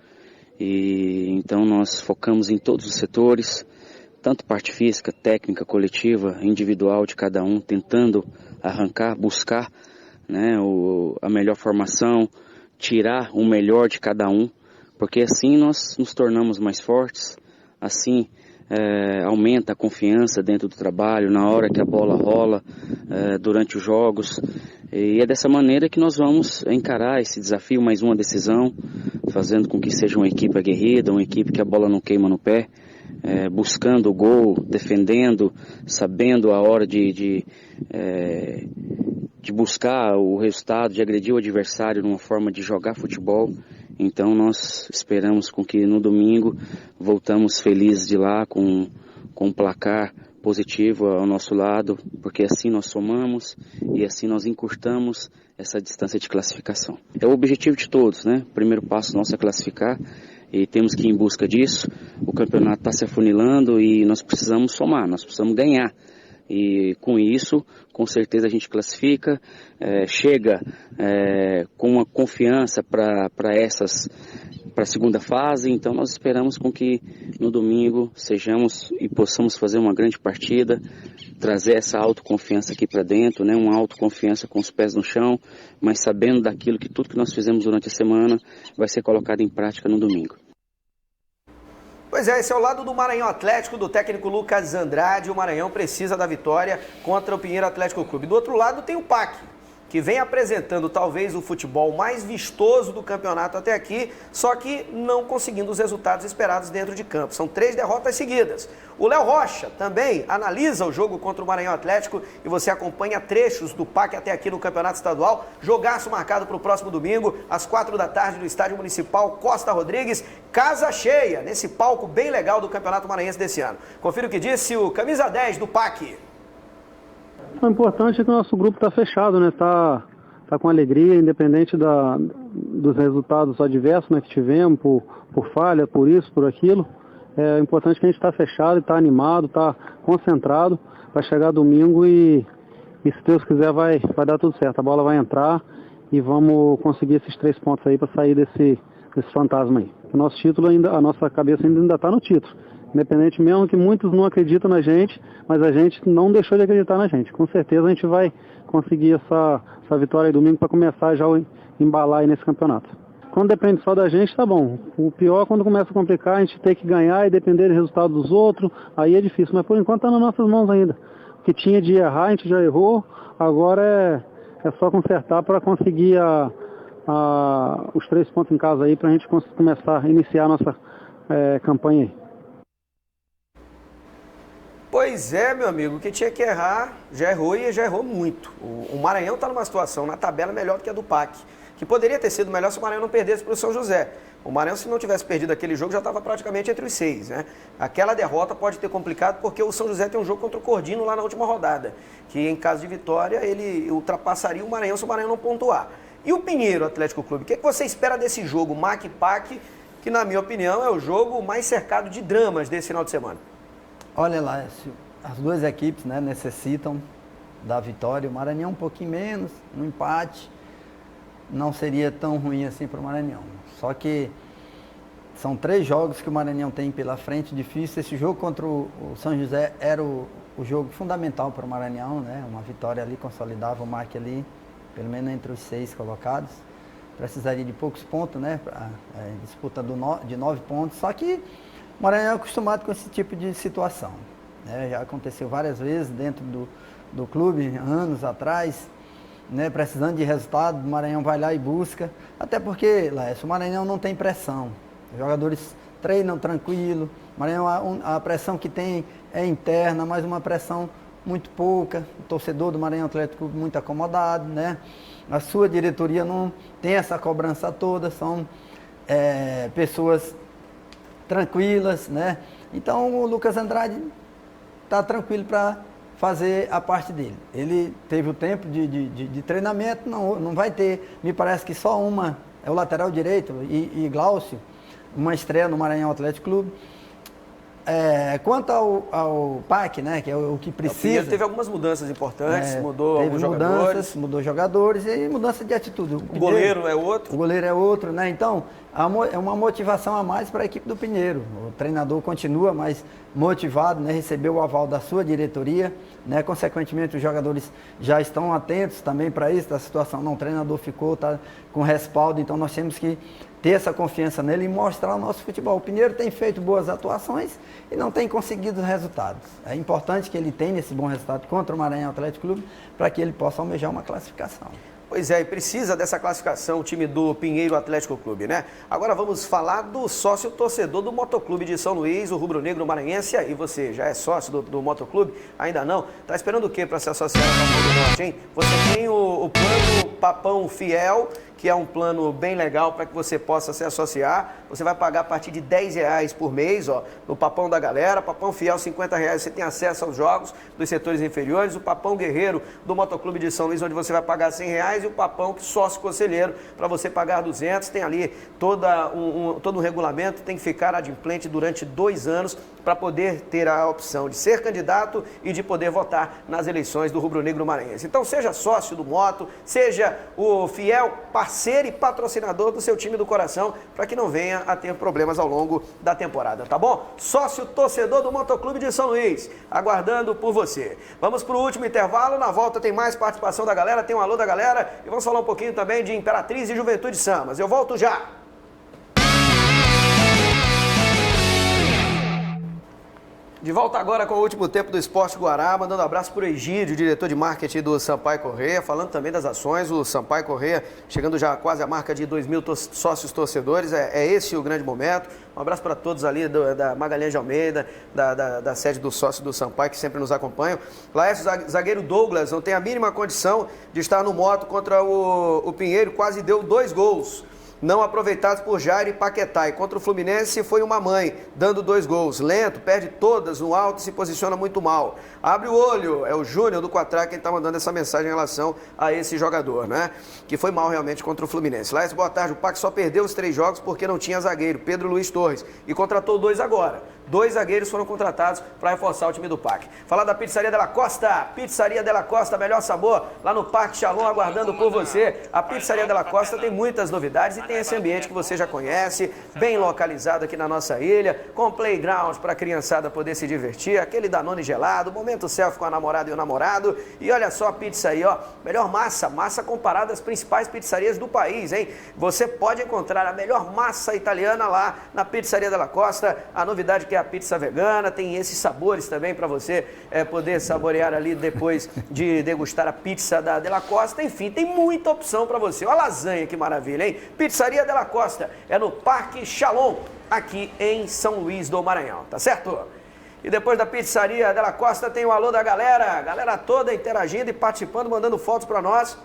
E então nós focamos em todos os setores, tanto parte física, técnica, coletiva, individual de cada um, tentando arrancar, buscar, né, a melhor formação, tirar o melhor de cada um, porque assim nós nos tornamos mais fortes, assim aumenta a confiança dentro do trabalho, na hora que a bola rola, durante os jogos. E é dessa maneira que nós vamos encarar esse desafio, mais uma decisão, fazendo com que seja uma equipe aguerrida, uma equipe que a bola não queima no pé, buscando o gol, defendendo, sabendo a hora de buscar o resultado, de agredir o adversário numa forma de jogar futebol. Então nós esperamos com que no domingo voltamos felizes de lá com um placar positivo ao nosso lado, porque assim nós somamos e assim nós encurtamos essa distância de classificação. É o objetivo de todos, né? O primeiro passo nosso é classificar e temos que ir em busca disso. O campeonato está se afunilando e nós precisamos somar, nós precisamos ganhar. E com isso, com certeza a gente classifica, chega com uma confiança para a segunda fase. Então nós esperamos com que no domingo sejamos e possamos fazer uma grande partida, trazer essa autoconfiança aqui para dentro, né? Uma autoconfiança com os pés no chão, mas sabendo daquilo que tudo que nós fizemos durante a semana vai ser colocado em prática no domingo. Pois é, esse é o lado do Maranhão Atlético, do técnico Lucas Andrade. O Maranhão precisa da vitória contra o Pinheiro Atlético Clube. Do outro lado tem o PAC, que vem apresentando talvez o futebol mais vistoso do campeonato até aqui, só que não conseguindo os resultados esperados dentro de campo. São 3 derrotas seguidas. O Léo Rocha também analisa o jogo contra o Maranhão Atlético e você acompanha trechos do PAC até aqui no Campeonato Estadual. Jogaço marcado para o próximo domingo, às 4 da tarde, no Estádio Municipal Costa Rodrigues. Casa cheia, nesse palco bem legal do Campeonato Maranhense desse ano. Confira o que disse o camisa 10 do PAC. O importante é que o nosso grupo está fechado, né? Tá com alegria, independente dos resultados adversos, né, que tivemos, por falha, por isso, por aquilo. É importante que a gente está fechado, está animado, está concentrado para chegar domingo e se Deus quiser vai dar tudo certo. A bola vai entrar e vamos conseguir esses 3 pontos aí para sair desse fantasma aí. O nosso título ainda, a nossa cabeça ainda está no título. Independente mesmo que muitos não acreditam na gente, mas a gente não deixou de acreditar na gente. Com certeza a gente vai conseguir essa vitória aí domingo para começar já a embalar aí nesse campeonato. Quando depende só da gente, tá bom. O pior é quando começa a complicar, a gente ter que ganhar e depender do resultado dos outros, aí é difícil. Mas por enquanto tá nas nossas mãos ainda. O que tinha de errar, a gente já errou, agora é só consertar para conseguir os 3 pontos em casa aí, para a gente começar a iniciar a nossa campanha aí. Pois é, meu amigo, o que tinha que errar, já errou e já errou muito. O Maranhão está numa situação na tabela melhor do que a do PAC. que poderia ter sido melhor se o Maranhão não perdesse para o São José. O Maranhão, se não tivesse perdido aquele jogo, já estava praticamente entre os 6, né? Aquela derrota pode ter complicado porque o São José tem um jogo contra o Cordino lá na última rodada, que em caso de vitória ele ultrapassaria o Maranhão se o Maranhão não pontuar. E o Pinheiro Atlético Clube, o que você espera desse jogo MAC-PAC, que na minha opinião é o jogo mais cercado de dramas desse final de semana? Olha lá, as duas equipes, né, necessitam da vitória. O Maranhão um pouquinho menos, no empate, não seria tão ruim assim para o Maranhão. Só que são 3 jogos que o Maranhão tem pela frente, difícil. Esse jogo contra o São José era o jogo fundamental para o Maranhão, né? Uma vitória ali consolidava o MAC ali, pelo menos entre os 6 colocados. Precisaria de poucos pontos, né? Disputa de 9 pontos. Só que o Maranhão é acostumado com esse tipo de situação, né? Já aconteceu várias vezes dentro do clube, anos atrás, né? Precisando de resultado, o Maranhão vai lá e busca. Até porque, Laércio, o Maranhão não tem pressão. Os jogadores treinam tranquilo. O Maranhão, a pressão que tem é interna, mas uma pressão muito pouca. O torcedor do Maranhão Atlético muito acomodado, né? A sua diretoria não tem essa cobrança toda, são pessoas tranquilas, né? Então o Lucas Andrade está tranquilo para fazer a parte dele. Ele teve o tempo de treinamento, não vai ter, me parece que só uma, é o lateral direito e Glaucio, uma estreia no Maranhão Atlético Clube. Quanto ao PAC, né, que é o que precisa... Teve algumas mudanças importantes, mudou alguns jogadores. Mudou jogadores e mudança de atitude. O goleiro é outro. O goleiro é outro, né? Então, é uma motivação a mais para a equipe do Pinheiro. O treinador continua mais motivado, né? Recebeu o aval da sua diretoria, né? Consequentemente, os jogadores já estão atentos também para isso, da situação. Não, o treinador ficou, tá com respaldo, então nós temos que ter essa confiança nele e mostrar o nosso futebol. O Pinheiro tem feito boas atuações e não tem conseguido resultados. É importante que ele tenha esse bom resultado contra o Maranhão Atlético Clube para que ele possa almejar uma classificação. Pois é, e precisa dessa classificação o time do Pinheiro Atlético Clube, né? Agora vamos falar do sócio torcedor do Motoclube de São Luís, o Rubro Negro Maranhense. E aí, você já é sócio do Motoclube? Ainda não? Tá esperando o quê para se associar ao Papão do Norte, hein? Você tem o plano Papão Fiel, que é um plano bem legal para que você possa se associar. Você vai pagar a partir de R$10 por mês, ó, no Papão da Galera. Papão Fiel, R$50, você tem acesso aos jogos dos setores inferiores. O Papão Guerreiro do Motoclube de São Luís, onde você vai pagar R$100. E o Papão Sócio Conselheiro, para você pagar R$200. Tem ali todo um regulamento, tem que ficar adimplente durante 2 anos para poder ter a opção de ser candidato e de poder votar nas eleições do Rubro Negro Maranhense. Então seja sócio do Moto, seja o fiel parceiro e patrocinador do seu time do coração, para que não venha a ter problemas ao longo da temporada, tá bom? Sócio torcedor do Motoclube de São Luís, aguardando por você. Vamos para o último intervalo, na volta tem mais participação da galera, tem um alô da galera e vamos falar um pouquinho também de Imperatriz e Juventude Samas. Eu volto já! De volta agora com o último tempo do Esporte Guará, mandando um abraço para o Egídio, diretor de marketing do Sampaio Corrêa, falando também das ações, o Sampaio Corrêa chegando já quase à marca de 2.000 sócios torcedores, é esse o grande momento. Um abraço para todos ali da Magalhães de Almeida, da sede do sócio do Sampaio, que sempre nos acompanham. Laércio, zagueiro Douglas, não tem a mínima condição de estar no Moto contra o Pinheiro, quase deu 2 gols. Não aproveitados por Jair e Paquetá. E contra o Fluminense foi uma mãe, dando 2 gols. Lento, perde todas no alto e se posiciona muito mal. Abre o olho, é o Júnior do Quatrá quem está mandando essa mensagem em relação a esse jogador, né? Que foi mal realmente contra o Fluminense. Laércio, boa tarde. O PAC só perdeu os 3 jogos porque não tinha zagueiro, Pedro Luiz Torres. E contratou 2 agora. 2 zagueiros foram contratados para reforçar o time do PAC. Falar da Pizzaria Della Costa. Pizzaria Della Costa, melhor sabor, lá no Parque Shalom, aguardando por você. A Pizzaria Della Costa tem muitas novidades e tem esse ambiente que você já conhece, bem localizado aqui na nossa ilha, com playgrounds para a criançada poder se divertir, aquele Danone gelado, momento selfie com a namorada e o namorado. E olha só a pizza aí, ó, melhor massa comparada às principais pizzarias do país, hein? Você pode encontrar a melhor massa italiana lá na Pizzaria Della Costa. A novidade que é a pizza vegana, tem esses sabores também para você poder saborear ali depois de degustar a pizza da Della Costa. Enfim, tem muita opção para você. Olha a lasanha, que maravilha, hein? Pizzaria Della Costa é no Parque Shalom, aqui em São Luís do Maranhão, tá certo? E depois da Pizzaria Della Costa tem o alô da galera toda interagindo e participando, mandando fotos para nós.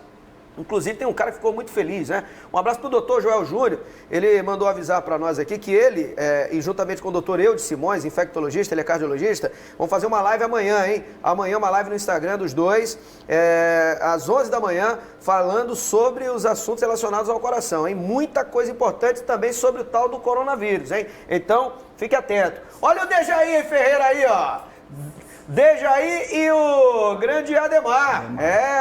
Inclusive tem um cara que ficou muito feliz, né? Um abraço pro doutor Joel Júnior, ele mandou avisar para nós aqui que ele, e juntamente com o doutor Eudes Simões, infectologista, ele é cardiologista, vão fazer uma live amanhã, hein? Amanhã uma live no Instagram dos dois, às 11 da manhã, falando sobre os assuntos relacionados ao coração, hein? Muita coisa importante também sobre o tal do coronavírus, hein? Então, fique atento. Olha o Dejaí Ferreira aí, ó. Dejaí e o grande Ademar.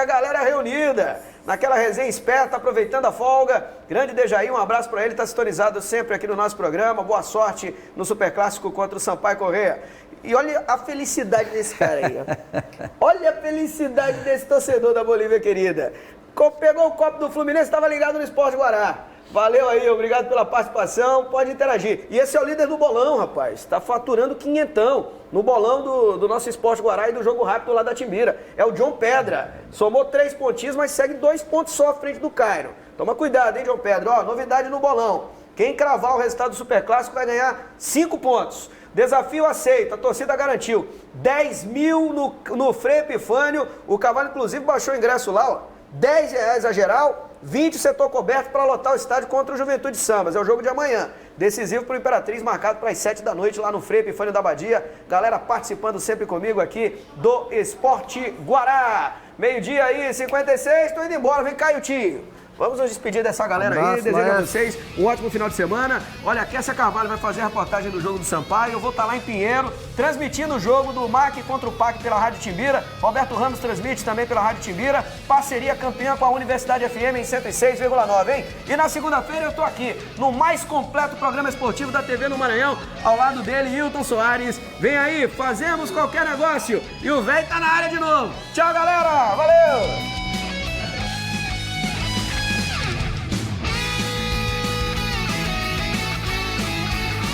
A galera reunida. Naquela resenha esperta, aproveitando a folga. Grande Dejaí, um abraço para ele, está sintonizado sempre aqui no nosso programa. Boa sorte no Superclássico contra o Sampaio Corrêa. E olha a felicidade desse cara aí. Ó. Olha a felicidade desse torcedor da Bolívia querida. Pegou o copo do Fluminense, estava ligado no Esporte Guará. Valeu aí, obrigado pela participação, pode interagir. E esse é o líder do bolão, rapaz, está faturando quinhentão no bolão do nosso Esporte Guará e do Jogo Rápido lá da Timbira. É o John Pedra, somou 3 pontinhos, mas segue 2 pontos só à frente do Cairo. Toma cuidado, hein, John Pedra, ó, novidade no bolão. Quem cravar o resultado do Superclássico vai ganhar 5 pontos. Desafio aceito, a torcida garantiu. 10 mil no Frei Epifânio, o Cavalo inclusive baixou o ingresso lá, ó. R$10 a geral, 20 setor coberto para lotar o estádio contra o Juventude Sambas. É o jogo de amanhã. Decisivo para o Imperatriz, marcado para as 7 da noite lá no Frei Epifânio da Badia. Galera participando sempre comigo aqui do Esporte Guará. Meio-dia aí, 56, estou indo embora. Vem cá, tio. Vamos nos despedir dessa galera aí, desejo a vocês um ótimo final de semana. Olha, a Kessia Carvalho vai fazer a reportagem do jogo do Sampaio, eu vou estar lá em Pinheiro, transmitindo o jogo do MAC contra o PAC pela Rádio Timbira. Roberto Ramos transmite também pela Rádio Timbira, parceria campeã com a Universidade FM em 106,9, hein? E na segunda-feira eu tô aqui, no mais completo programa esportivo da TV no Maranhão, ao lado dele, Hilton Soares. Vem aí, fazemos qualquer negócio. E o velho tá na área de novo. Tchau, galera! Valeu!